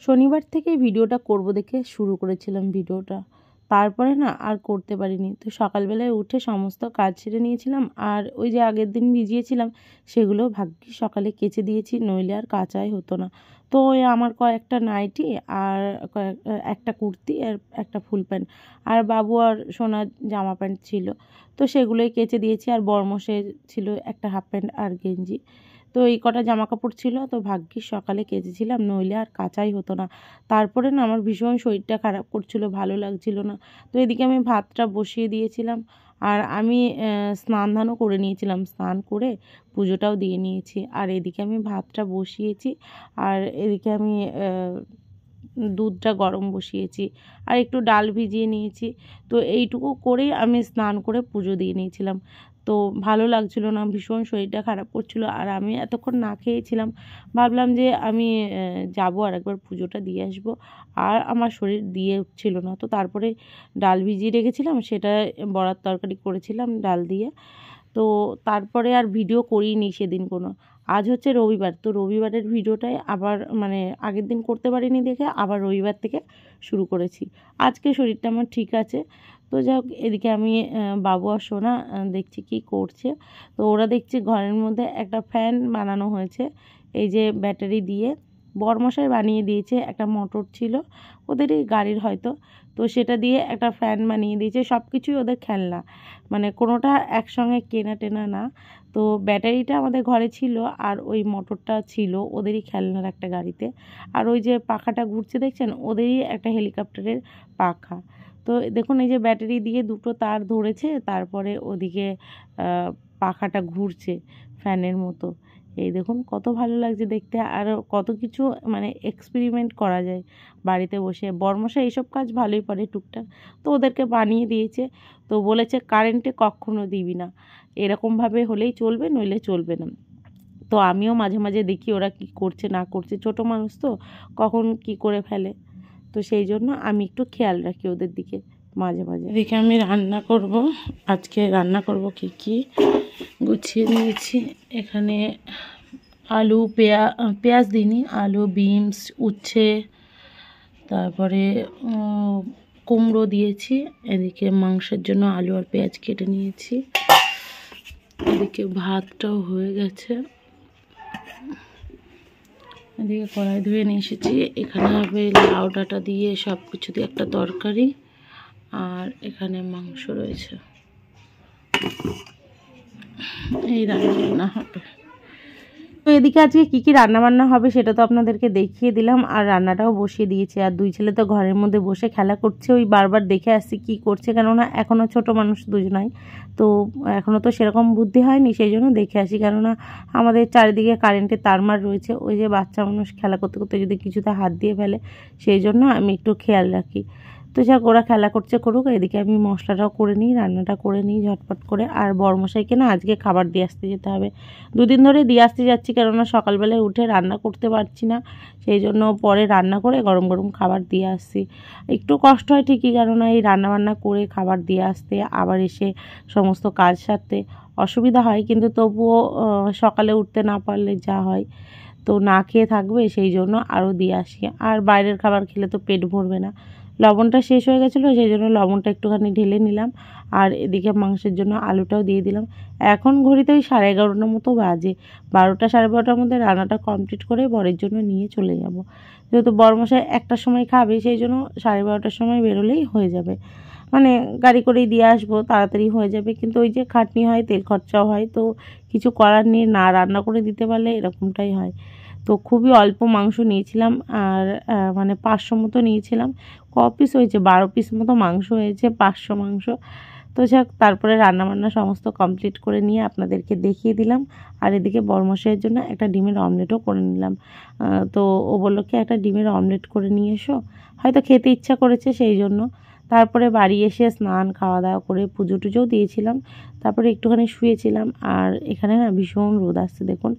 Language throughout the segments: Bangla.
শনিবার থেকে ভিডিওটা করব দেখে শুরু করেছিলাম ভিডিওটা, তারপরে না আর করতে পারিনি। তো সকালবেলায় উঠে সমস্ত কাজ সেরে নিয়েছিলাম, আর ওই যে আগের দিন ভিজিয়েছিলাম সেগুলো ভাগ্যিস সকালে কেচে দিয়েছি, নইলে আর কাচাই হতো না। তো ওই আমার কয়েকটা নাইটি আর একটা কুর্তি আর একটা ফুল প্যান্ট আর বাবু আর সোনার জামা প্যান্ট ছিল, তো সেগুলোই কেচে দিয়েছি। আর বরমশাই ছিল একটা হাফ প্যান্ট আর গেঞ্জি। তো এই কটা জামা কাপড় ছিল, তো ভাগ্যিস সকালে কেচেছিলাম, নইলে আর কাচাই হতো না। তারপরে না আমার ভীষণ শরীরটা খারাপ করছিল, ভালো লাগছিল না। তো এদিকে আমি ভাতটা বসিয়ে দিয়েছিলাম, আর আমি স্নান ধানও করে নিয়েছিলাম, স্নান করে পুজোটাও দিয়ে নিয়েছি। আর এদিকে আমি ভাতটা বসিয়েছি, আর এদিকে আমি দুধটা গরম বসিয়েছি, আর একটু ডাল ভিজিয়ে নিয়েছি। তো এইটুকু করেই আমি স্নান করে পুজো দিয়ে নিয়েছিলাম। তো ভালো লাগছিল না, ভীষণ শরীরটা খারাপ করছিল, আর আমি এতক্ষণ না খেয়েছিলাম। ভাবলাম যে আমি যাবো আর একবার পুজোটা দিয়ে আসবো, আর আমার শরীর দিয়ে উঠছিল না। তো তারপরে ডাল ভিজিয়ে রেখেছিলাম, সেটা বড়ার তরকারি করেছিলাম ডাল দিয়ে। তো তারপরে আর ভিডিও করিনি সেদিন কোনো। আজ হচ্ছে রবিবার, তো রবিবারের ভিডিওটাই আবার মানে আগের দিন করতে পারিনি দেখে আবার রবিবার থেকে শুরু করেছি। আজকে শরীরটা আমার ঠিক আছে। তো যাই হোক, এদিকে আমি বাবু আর সোনা দেখছি কি করছে। তো ওরা দেখছি ঘরের মধ্যে একটা ফ্যান বানানো হয়েছে, এই যে ব্যাটারি দিয়ে বরমশাই বানিয়ে দিয়েছে। একটা মোটর ছিল ওদেরই গাড়ির হয়তো, তো সেটা দিয়ে একটা ফ্যান বানিয়ে দিয়েছে। সব কিছুই ওদের খেলনা, মানে কোনোটা একসঙ্গে কেনা টেনা না। তো ব্যাটারিটা আমাদের ঘরে ছিল, আর ওই মোটরটা ছিল ওদেরই খেলনার একটা গাড়িতে। আর ওই যে পাখাটা ঘুরছে দেখছেন, ওদেরই একটা হেলিকপ্টারের পাখা। তো দেখুন, এই যে ব্যাটারি দিয়ে দুটো তার ধরেছে, তারপরে ওদিকে পাখাটা ঘুরছে ফ্যানের মতো। এই দেখুন কত ভালো লাগছে দেখতে, আর কত কিছু মানে এক্সপেরিমেন্ট করা যায় বাড়িতে বসে। বরমশাই এইসব কাজ ভালোই পারে টুকটাক, তো ওদেরকে বানিয়ে দিয়েছে। তো বলেছে কারেন্টে কখনো দিবি না, এরকমভাবে হলেই চলবে, নইলে চলবে না। তো আমিও মাঝে মাঝে দেখি ওরা কি করছে না করছে, ছোট মানুষ তো কখন কি করে ফেলে। তো সেই জন্য আমি একটু খেয়াল রাখি ওদের দিকে মাঝে মাঝে। এদিকে আমি রান্না করব, আজকে রান্না করব কি কি গুছিয়ে নিয়েছি। এখানে আলু পেঁয়াজ দিইনি, আলু, বিনস, উচ্ছে, তারপরে কুমড়ো দিয়েছি। এদিকে মাংসের জন্য আলু আর পেঁয়াজ কেটে নিয়েছি। এদিকে ভাতটাও হয়ে গেছে। এদিকে কড়াই ধুয়ে নিয়ে এসেছি। এখানে হবে লাউ ডাঁটা দিয়ে সব কিছু দিয়ে একটা তরকারি, আর এখানে মাংস রয়েছে। এই রান্না হবে। তো এদিকে আজকে কী কী রান্নাবান্না হবে সেটা তো আপনাদেরকে দেখিয়ে দিলাম, আর রান্নাটাও বসিয়ে দিয়েছি। আর দুই ছেলে তো ঘরের মধ্যে বসে খেলা করছে, ওই বারবার দেখে আসছি কী করছে, কেননা এখনও ছোট মানুষ দুজনাই, তো এখনও তো সেরকম বুদ্ধি হয়নি, সেই জন্য দেখে আসি। কেননা আমাদের চারিদিকে কারেন্টের তারমার রয়েছে, ওই যে বাচ্চা মানুষ খেলা করতে করতে যদি কিছুতে হাত দিয়ে ফেলে, সেই জন্য আমি একটু খেয়াল রাখি। তো যাক, ওরা খেলা করছে করুক, এদিকে আমি মশলাটাও করে নিই, রান্নাটা করে নিই ঝটপট করে। আর বরমশাইকে না আজকে খাবার দিয়ে আসতে যেতে হবে, দুদিন ধরে দিয়ে আসতে যাচ্ছি, কেননা সকালবেলায় উঠে রান্না করতে পারছি না, সেই জন্য পরে রান্না করে গরম গরম খাবার দিয়ে আসছি। একটু কষ্ট হয় ঠিকই, কেননা এই রান্নাবান্না করে খাবার দিয়ে আসতে, আবার এসে সমস্ত কাজ সারতে অসুবিধা হয়, কিন্তু তবুও সকালে উঠতে না পারলে যা হয়, তো না খেয়ে থাকবে, সেই জন্য আরও দিয়ে আসি। আর বাইরের খাবার খেলে তো পেট ভরবে না। লবণটা শেষ হয়ে গেছিলো, সেই জন্য লবণটা একটুখানি ঢেলে নিলাম। আর এদিকে মাংসের জন্য আলুটাও দিয়ে দিলাম। এখন ঘড়িতে ওই 11:30 মতো বাজে, 12টা 12:30টার মধ্যে রান্নাটা কমপ্লিট করে বরের জন্য নিয়ে চলে যাব। যেহেতু বরমশাই 1টার সময় খাবে, সেই জন্য 12:30টার সময় বেরোলেই হয়ে যাবে, মানে গাড়ি করেই দিয়ে আসবো, তাড়াতাড়ি হয়ে যাবে। কিন্তু ওই যে খাটনি হয়, তেল খরচাও হয়, তো কিছু করার নেই, না রান্না করে দিতে পারলে এরকমটাই হয়। তো খুবই অল্প মাংস নিয়েছিলাম, আর মানে 500 মতো নিয়েছিলাম। ক পিস হয়েছে, 12 পিস মতো মাংস হয়েছে, 500 মাংস। তো যাক, তারপরে রান্নাবান্না সমস্ত কমপ্লিট করে নিয়ে আপনাদেরকে দেখিয়ে দিলাম। আর এদিকে বরমশাইয়ের জন্য একটা ডিমের অমলেটও করে নিলাম। তো ও বললো কি একটা ডিমের অমলেট করে নিয়ে এসো, হয়তো খেতে ইচ্ছা করেছে সেই জন্য। তারপরে বাড়ি এসে স্নান খাওয়া দাওয়া করে পুজো টুজোও দিয়েছিলাম, তারপরে একটুখানি শুয়েছিলাম। আর এখানে না ভীষণ রোদ আসছে দেখুন।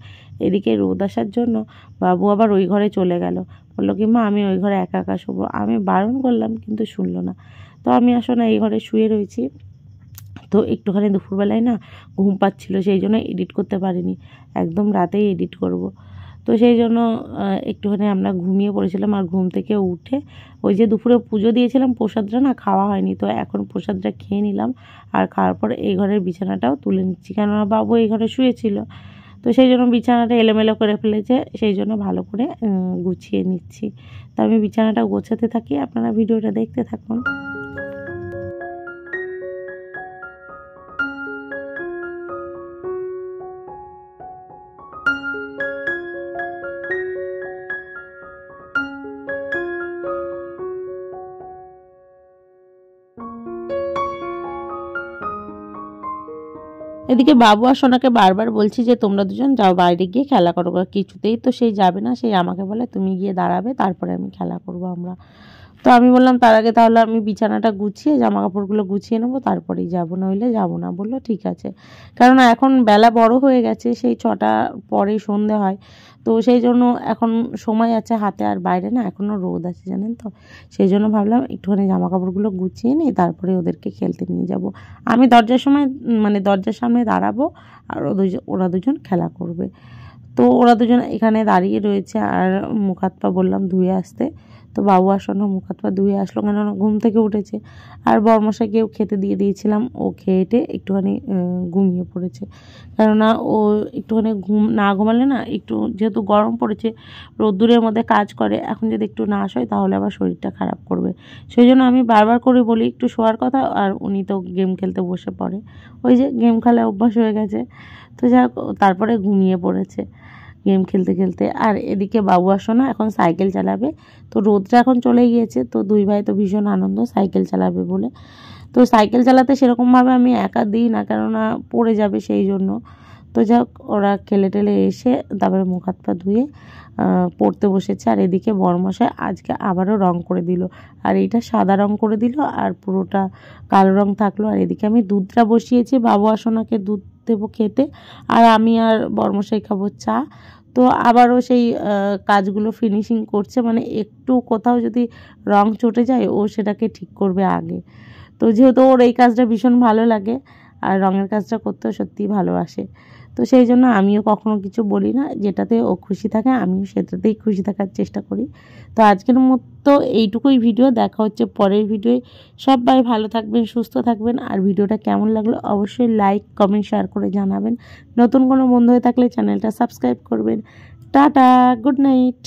এদিকে রোদ আসার জন্য বাবু আবার ওই ঘরে চলে গেল, বললো কি মা আমি ওই ঘরে একা একা শোবো। আমি বারণ করলাম কিন্তু শুনলো না। তো আমি আসলে এই ঘরে শুয়ে রয়েছি। তো একটুখানি দুপুরবেলায় না ঘুম পাচ্ছিলো, সেই জন্য এডিট করতে পারিনি, একদম রাতেই এডিট করব। তো সেই জন্য একটুখানি আমরা ঘুমিয়ে পড়েছিলাম। আর ঘুম থেকে উঠে ওই যে দুপুরে পুজো দিয়েছিলাম, প্রসাদটা না খাওয়া হয়নি, তো এখন প্রসাদটা খেয়ে নিলাম। আর খাওয়ার পর এই ঘরের বিছানাটাও তুলে নিচ্ছি, কেননা বাবু এই ঘরে শুয়েছিল, তো সেই জন্য বিছানাটা এলোমেলো করে ফেলেছে, সেই জন্য ভালো করে গুছিয়ে নিচ্ছি। তো আমি বিছানাটা গোছাতে থাকি, আপনারা ভিডিওটা দেখতে থাকুন। এদিকে বাবু আর সোনাকে বারবার বলছি যে তোমরা দুজন যাও বাইরে গিয়ে খেলা করো, কিছুতেই তো সেই যাবে না, সেই আমাকে বলে তুমি গিয়ে দাঁড়াবে, তারপরে আমি খেলা করব আমরা। তো আমি বললাম তার আগে তাহলে আমি বিছানাটা গুছিয়ে জামা কাপড়গুলো গুছিয়ে নেবো, তারপরেই যাবো, নইলে যাবো না। বললো ঠিক আছে, কারণ এখন বেলা বড় হয়ে গেছে, সেই 6টা পরেই সন্ধে হয়, তো সেই জন্য এখন সময় আছে হাতে, আর বাইরে না এখনও রোদ আছে জানেন তো, সেই জন্য ভাবলাম একটুখানি জামা কাপড়গুলো গুছিয়ে নিই, তারপরে ওদেরকে খেলতে নিয়ে যাব। আমি দরজার সময় মানে দরজার সামনে দাঁড়াবো, আর ওরা দুজন খেলা করবে। তো ওরা দুজন এখানে দাঁড়িয়ে রয়েছে, আর মুখ হাত পা বললাম ধুয়ে আসতে। তো বাবু আসন্ন মুখ হাত পা ধুয়ে আসলো, কেননা ঘুম থেকে উঠেছে। আর বরমশাইকেও খেতে দিয়ে দিয়েছিলাম, ও খেয়েটে একটুখানি ঘুমিয়ে পড়েছে, কেননা ও একটুখানি না ঘুমালে না, একটু যেহেতু গরম পড়েছে, রোদ্দুরের মধ্যে কাজ করে, এখন যদি একটু না শোয় তাহলে আবার শরীরটা খারাপ করবে। সেই জন্য আমি বারবার করে বলি একটু শোয়ার কথা, আর উনি তো গেম খেলতে বসে পড়ে, ওই যে গেম খেলা অভ্যাস হয়ে গেছে। তো যাক, তারপরে ঘুমিয়ে পড়েছে গেম খেলতে খেলতে। আর এদিকে বাবু আসো না এখন সাইকেল চালাবে, তো রোদটা এখন চলে গিয়েছে, তো দুই ভাই তো ভীষণ আনন্দ সাইকেল চালাবে বলে। তো সাইকেল চালাতে সেরকমভাবে আমি একা দিই না, কেননা পড়ে যাবে সেই জন্য। তো যাক, ওরা খেলে টেলে এসে তারপরে মুখ হাত পা ধুয়ে পড়তে বসেছে। আর এদিকে বরমশাই আজকে আবারও রং করে দিল, আর এইটা সাদা রং করে দিল, আর পুরোটা কালো রং থাকলো। আর এদিকে আমি দুধটা বসিয়েছি, বাবু আসোনাকে দুধ দেবো খেতে, আর আমি আর বরমশাই খাবো চা। তো আবারও সেই কাজগুলো ফিনিশিং করছে, মানে একটু কোথাও যদি রং চটে যায় ও সেটাকে ঠিক করবে আগে। তো যেহেতু ওর এই কাজটা ভীষণ ভালো লাগে, আর রঙের কাজটা করতেও সত্যিই ভালোবাসে, তো সেই জন্য আমিও কখনো কিছু বলি না, যেটাতে ও খুশি থাকে আমিও সেটাতেই খুশি থাকার চেষ্টা করি। তো আজকের মতো এইটুকুই ভিডিও, দেখা হচ্ছে পরের ভিডিওয়ে। সবাই ভালো থাকবেন, সুস্থ থাকবেন, আর ভিডিওটা কেমন লাগলো অবশ্যই লাইক কমেন্ট শেয়ার করে জানাবেন। নতুন কোনো বন্ধু হয়ে থাকলে চ্যানেলটা সাবস্ক্রাইব করবেন। Tata, good night.